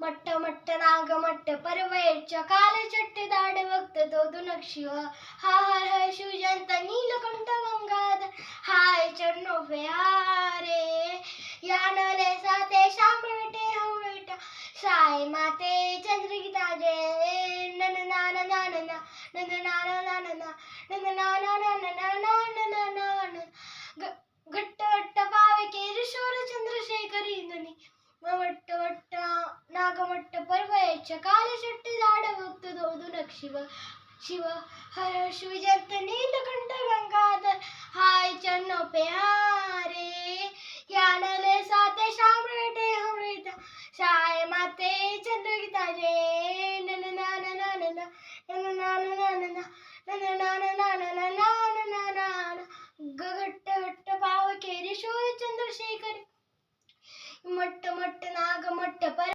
मट्ट मट्ट नाग मट्ट परवयच्च कालचट्ट दाड भक्त तो दुनक शिव हर हर शिवजंत नीलकंठ गंगाधर हाय चरणों पे हारे यानले साते श्याम बेटे हम बेटा साई माते चंद्रगीता जय नन नान नान ना नन नान नान ना नन नान नान नान नान घट्ट घट्ट पावे केरी शोर चंद्रशेखरी धनी मट्ट मट्ट नागमट्ट पर्वयच्च कालचट्ट दाड भक्त दोदुनक शिव शिव हर शिवजंत नीलकंठ गंगाधर हाय चरणों पे हारे यानले साते श्याम बेटे हम बेटा साई माते चंद्रगीता जय नन नान नान ना नन नान नान ना नन नान नान नान नान घट्ट घट्ट पाव केरी शोर चंद्रशेखर मट्ट मट्ट नाग मट्ट पर